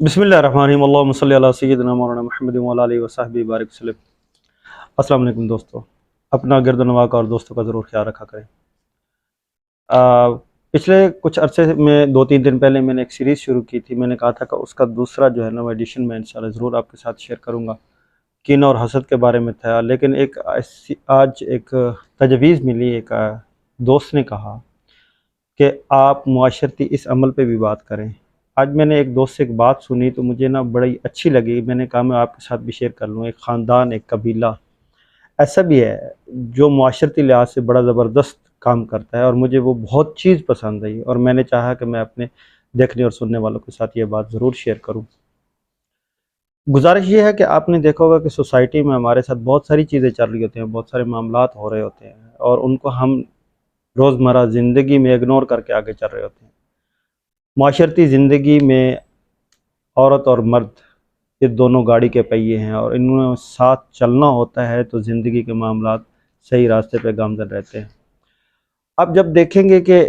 बिस्मिल्लाहिर्रहमानिर्रहीम अल्लाहुम्मा सल्लि अला सय्यिदिना मौलाना मुहम्मद व अला आलिहि व सहबिहि बारिक वसल्लम। अस्सलाम वालेकुम दोस्तों, अपना गिरदनवाक और दोस्तों का ज़रूर ख्याल रखा करें। पिछले कुछ अरसे में 2-3 दिन पहले मैंने एक सीरीज़ शुरू की थी। मैंने कहा था कि उसका दूसरा जो है ना वो एडिशन मैं इंशाल्लाह ज़रूर आपके साथ शेयर करूँगा। कीन और हसद के बारे में था, लेकिन एक ऐसी आज एक तजवीज़ मिली। एक दोस्त ने कहा कि आप मुआशरती इस अमल पे भी बात करें। आज मैंने एक दोस्त से एक बात सुनी तो मुझे ना बड़ी अच्छी लगी। मैंने कहा मैं आपके साथ भी शेयर कर लूँ। एक ख़ानदान, एक कबीला ऐसा भी है जो मुआशरती लिहाज से बड़ा ज़बरदस्त काम करता है और मुझे वो बहुत चीज़ पसंद आई और मैंने चाहा कि मैं अपने देखने और सुनने वालों के साथ ये बात ज़रूर शेयर करूँ। गुज़ारिश ये है कि आपने देखा होगा कि सोसाइटी में हमारे साथ बहुत सारी चीज़ें चल रही होती हैं, बहुत सारे मामलात हो रहे होते हैं और उनको हम रोज़मर्रा ज़िंदगी में इग्नोर करके आगे चल रहे होते हैं। माशरती ज़िंदगी में औरत और मर्द ये दोनों गाड़ी के पहिए हैं और इनमें साथ चलना होता है तो ज़िंदगी के मामलात सही रास्ते पे गामज़न रहते हैं। अब जब देखेंगे कि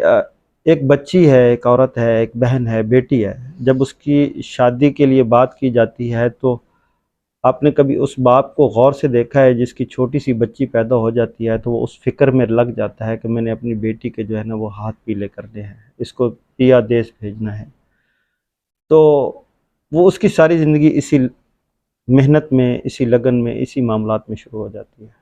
एक बच्ची है, एक औरत है, एक बहन है, बेटी है, जब उसकी शादी के लिए बात की जाती है तो आपने कभी उस बाप को गौर से देखा है जिसकी छोटी सी बच्ची पैदा हो जाती है तो वो उस फ़िक्र में लग जाता है कि मैंने अपनी बेटी के जो है ना वो हाथ पीले करने हैं, इसको पिया देश भेजना है। तो वो उसकी सारी ज़िंदगी इसी मेहनत में, इसी लगन में, इसी मामलात में शुरू हो जाती है।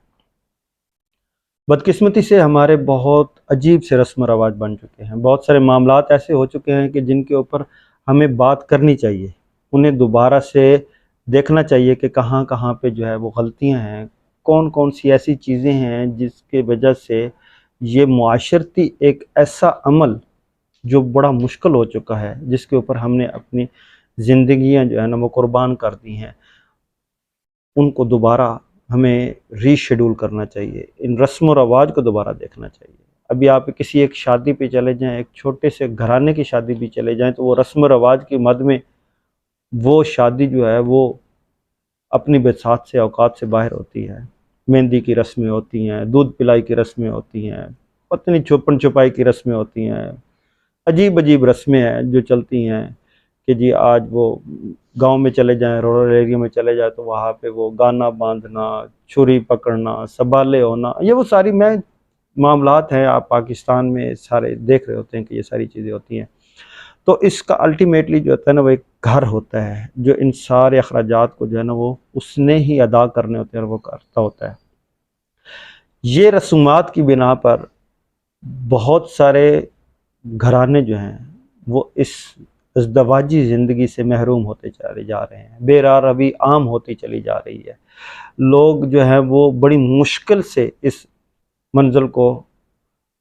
बदकिस्मती से हमारे बहुत अजीब से रस्म रवाज बन चुके हैं। बहुत सारे मामलात ऐसे हो चुके हैं कि जिनके ऊपर हमें बात करनी चाहिए, उन्हें दोबारा से देखना चाहिए कि कहाँ कहाँ पे जो है वो गलतियाँ हैं, कौन कौन सी ऐसी चीज़ें हैं जिसके वजह से ये मुआशरती एक ऐसा अमल जो बड़ा मुश्किल हो चुका है, जिसके ऊपर हमने अपनी ज़िंदगियाँ जो है ना वो कुर्बान कर दी हैं, उनको दोबारा हमें रीशेड्यूल करना चाहिए। इन रस्म व रवाज को दोबारा देखना चाहिए। अभी आप किसी एक शादी पे चले जाएँ, एक छोटे से घराने की शादी भी चले जाएँ तो वो रस्म रवाज की मद में वो शादी जो है वो अपनी बिसात से, औकात से बाहर होती है। मेहंदी की रस्में होती हैं, दूध पिलाई की रस्में होती हैं, पता नहीं छुपन छुपाई की रस्में होती हैं, अजीब अजीब रस्में हैं जो चलती हैं कि जी आज वो गांव में चले जाएं, रूरल एरिया में चले जाएं तो वहाँ पे वो गाना बांधना, छुरी पकड़ना, सबाले होना, ये वो सारी मैं मामलात हैं। आप पाकिस्तान में सारे देख रहे होते हैं कि ये सारी चीज़ें होती हैं। तो इसका अल्टीमेटली जो होता है ना वो एक घर होता है जो इन सारे अखराजात को जो है ना वो उसने ही अदा करने होते हैं और वो करता होता है। ये रसूमात की बिना पर बहुत सारे घराने जो हैं वो इस इज़दवाजी ज़िंदगी से महरूम होते चले जा रहे हैं। बेरारवी आम होती चली जा रही है। लोग जो हैं वो बड़ी मुश्किल से इस मंज़िल को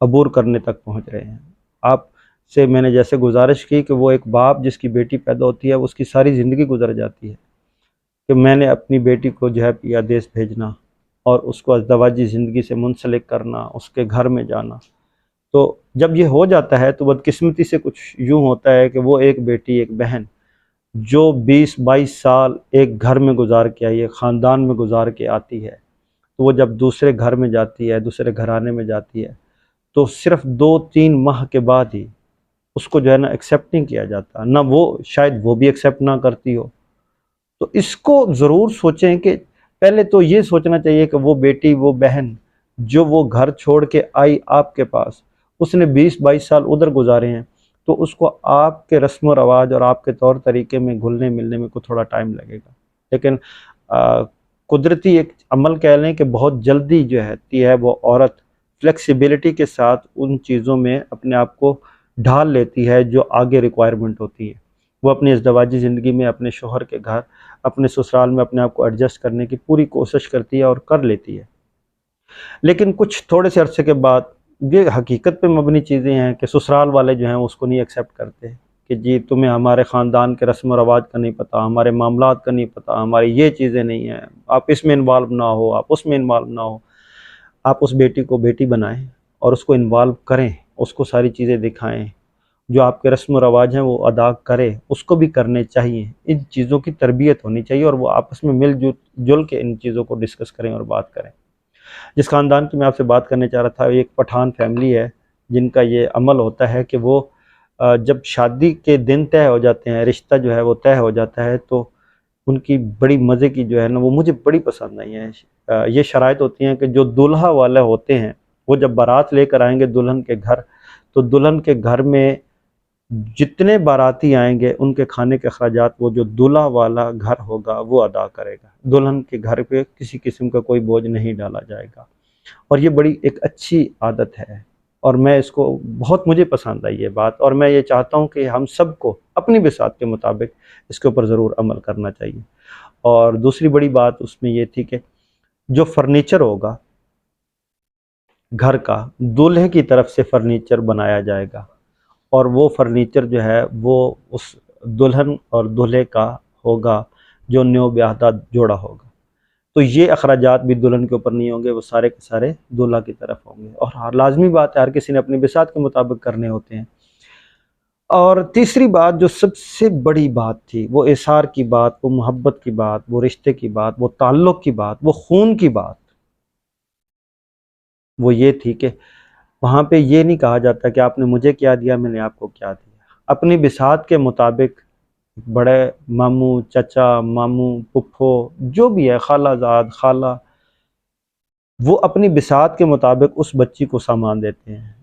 अबूर करने तक पहुँच रहे हैं। आप से मैंने जैसे गुजारिश की कि वो एक बाप जिसकी बेटी पैदा होती है उसकी सारी ज़िंदगी गुजर जाती है कि मैंने अपनी बेटी को जो है पिया देश भेजना और उसको अज़दवाजी ज़िंदगी से मुंसलिक करना, उसके घर में जाना। तो जब ये हो जाता है तो बदकिस्मती से कुछ यूँ होता है कि वो एक बेटी, एक बहन जो 20-22 साल एक घर में गुजार के आई है, ख़ानदान में गुजार के आती है, तो वो जब दूसरे घर में जाती है, दूसरे घराने में जाती है तो सिर्फ़ 2-3 माह के बाद ही उसको जो है ना एक्सेप्ट नहीं किया जाता, ना वो शायद वो भी एक्सेप्ट ना करती हो। तो इसको ज़रूर सोचें कि पहले तो ये सोचना चाहिए कि वो बेटी, वो बहन जो वो घर छोड़ के आई आपके पास, उसने 20-22 साल उधर गुजारे हैं, तो उसको आपके रस्म व रवाज और आपके तौर तरीके में घुलने मिलने में को थोड़ा टाइम लगेगा। लेकिन कुदरती एक अमल कह लें कि बहुत जल्दी जो है वो औरत फ्लेक्सिबिलिटी के साथ उन चीज़ों में अपने आप को ढाल लेती है जो आगे रिक्वायरमेंट होती है। वो अपनी इज़दवाजी ज़िंदगी में अपने शौहर के घर, अपने ससुराल में अपने आप को एडजस्ट करने की पूरी कोशिश करती है और कर लेती है। लेकिन कुछ थोड़े से अरसे के बाद ये हकीकत पे मबनी चीज़ें हैं कि ससुराल वाले जो हैं उसको नहीं एक्सेप्ट करते कि जी तुम्हें हमारे ख़ानदान के रस्म व रवाज का नहीं पता, हमारे मामलात का नहीं पता, हमारी ये चीज़ें नहीं हैं, आप इसमें इन्वॉल्व ना हो, आप उसमें इन्वॉल्व ना हो। आप उस बेटी को बेटी बनाएं और उसको इन्वॉल्व करें, उसको सारी चीज़ें दिखाएं, जो आपके रस्म व रवाज हैं वो अदा करे, उसको भी करने चाहिए। इन चीज़ों की तरबियत होनी चाहिए और वो आपस में मिल जुल के इन चीज़ों को डिस्कस करें और बात करें। जिस ख़ानदान की मैं आपसे बात करने चाह रहा था, एक पठान फैमिली है जिनका ये अमल होता है कि वो جب شادی کے دن طے ہو جاتے ہیں، رشتہ جو ہے وہ طے ہو جاتا ہے، تو ان کی بڑی مزے کی جو ہے نا وہ مجھے بڑی پسند آئی ہیں۔ یہ شرائط ہوتی ہیں کہ جو دلہا والے ہوتے ہیں وہ جب بارات لے کر آئیں گے دلہن کے گھر، تو دلہن کے گھر میں جتنے باراتی آئیں گے ان کے کھانے کے اخراجات وہ جو دلہا والا گھر ہوگا وہ ادا کرے گا۔ دلہن کے گھر پہ کسی قسم کا کوئی بوجھ نہیں ڈالا جائے گا، اور یہ بڑی ایک اچھی عادت ہے، اور میں اس کو بہت مجھے پسند آئی یہ بات، اور میں یہ چاہتا ہوں کہ ہم سب کو اپنی بساط کے مطابق اس کے اوپر ضرور عمل کرنا چاہیے۔ اور دوسری بڑی بات اس میں یہ تھی کہ جو فرنیچر ہوگا گھر کا، دولہے کی طرف سے فرنیچر بنایا جائے گا، اور وہ فرنیچر جو ہے وہ اس دلہن اور دولہے کا ہوگا جو نیو بیاہدہ جوڑا ہوگا۔ تو یہ اخراجات بھی دلہن کے اوپر نہیں ہوں گے، وہ سارے کے سارے دولہا کی طرف ہوں گے، اور لازمی بات ہے ہر کسی نے اپنی بساط کے مطابق کرنے ہوتے ہیں۔ اور تیسری بات جو سب سے بڑی بات تھی، وہ ایثار کی بات، وہ محبت کی بات، وہ رشتے کی بات، وہ تعلق کی بات، وہ خون کی بات، وہ یہ تھی کہ وہاں پہ یہ نہیں کہا جاتا کہ آپ نے مجھے کیا دیا، میں نے آپ کو کیا دیا۔ اپنی بساط کے مطابق بڑے ماموں، چچا، ماموں، پھپھو، جو بھی ہے، خالہ زاد، خالہ، وہ اپنی بساط کے مطابق اس بچی کو سامان دیتے ہیں۔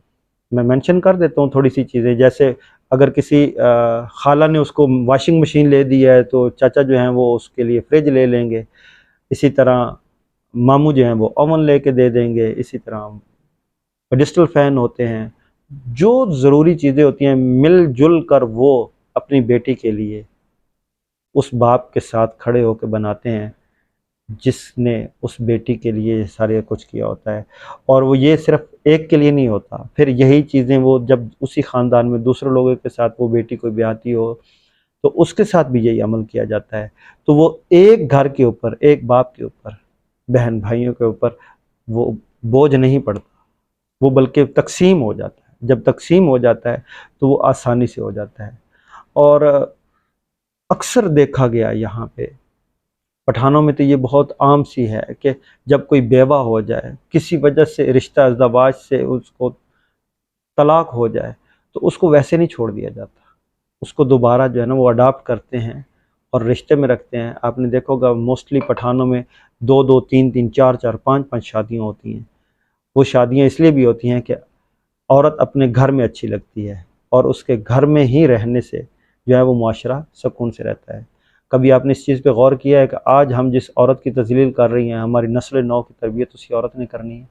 میں منشن کر دیتا ہوں تھوڑی سی چیزیں، جیسے اگر کسی خالہ نے اس کو واشنگ مشین لے دی ہے تو چچا جو ہیں وہ اس کے لیے فریج لے لیں گے، اسی طرح ماموں جو ہیں وہ اوون لے کے دے دیں گے، اسی طرح ڈیجیٹل فین ہوتے ہیں، جو ضروری چیزیں ہوتی ہیں مل جل کر وہ اپنی بیٹی کے لیے اس باپ کے ساتھ کھڑے ہو کے بناتے ہیں جس نے اس بیٹی کے لیے سارے کچھ کیا ہوتا ہے۔ اور وہ یہ صرف ایک کے لیے نہیں ہوتا، پھر یہی چیزیں وہ جب اسی خاندان میں دوسرے لوگوں کے ساتھ وہ بیٹی کوئی بیاہتی ہو تو اس کے ساتھ بھی یہی عمل کیا جاتا ہے۔ تو وہ ایک گھر کے اوپر، ایک باپ کے اوپر، بہن بھائیوں کے اوپر وہ بوجھ نہیں پڑتا، وہ بلکہ تقسیم ہو جاتا ہے۔ جب تقسیم ہو جاتا ہے تو وہ آسانی سے ہو جاتا ہے۔ اور اکثر دیکھا گیا یہاں پہ پٹھانوں میں تو یہ بہت عام سی ہے کہ جب کوئی بیوہ ہو جائے، کسی وجہ سے رشتہ ازدواج سے اس کو طلاق ہو جائے، تو اس کو ویسے نہیں چھوڑ دیا جاتا، اس کو دوبارہ جو ہے نا وہ اڈاپٹ کرتے ہیں اور رشتے میں رکھتے ہیں۔ آپ نے دیکھا ہوگا موسٹلی پٹھانوں میں 2 3 4 5 شادیاں ہوتی ہیں۔ وہ شادیاں اس لیے بھی ہوتی ہیں کہ عورت اپنے گھر میں اچھی لگتی ہے، اور اس کے گھر میں ہی رہنے سے جو ہے وہ معاشرہ سکون سے رہتا ہے۔ کبھی آپ نے اس چیز پہ غور کیا ہے کہ آج ہم جس عورت کی تذلیل کر رہی ہیں، ہماری نسل نو کی تربیت اسی عورت نے کرنی ہے؟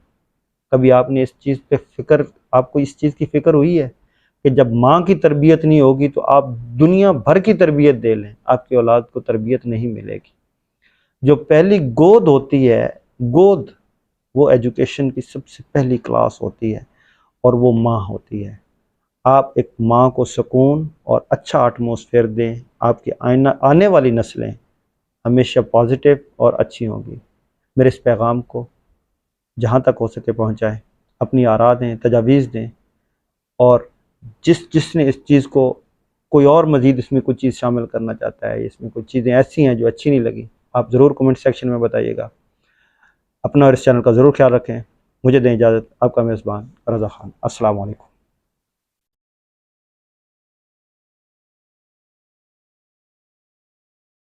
کبھی آپ نے اس چیز پہ آپ کو اس چیز کی فکر ہوئی ہے کہ جب ماں کی تربیت نہیں ہوگی تو آپ دنیا بھر کی تربیت دے لیں، آپ کی اولاد کو تربیت نہیں ملے گی۔ جو پہلی گود ہوتی ہے، گود، وہ ایجوکیشن کی سب سے پہلی کلاس ہوتی ہے، اور وہ ماں ہوتی ہے۔ آپ ایک ماں کو سکون اور اچھا ایٹماسفیئر دیں، آپ کی آنے والی نسلیں ہمیشہ پازیٹیو اور اچھی ہوں گی۔ میرے اس پیغام کو جہاں تک ہو سکے پہنچائیں، اپنی آراء دیں، تجاویز دیں، اور جس نے اس چیز کو کوئی اور مزید اس میں کوئی چیز شامل کرنا چاہتا ہے، اس میں کوئی چیزیں ایسی ہیں جو اچھی نہیں لگی، آپ ضرور کمنٹ سیکشن میں بتائیے گا۔ اپنا اور اس چینل کا ضرور خیال رکھیں۔ مجھے دیں اجازت، آپ کا میزبان رضا خان۔ السلام علیکم۔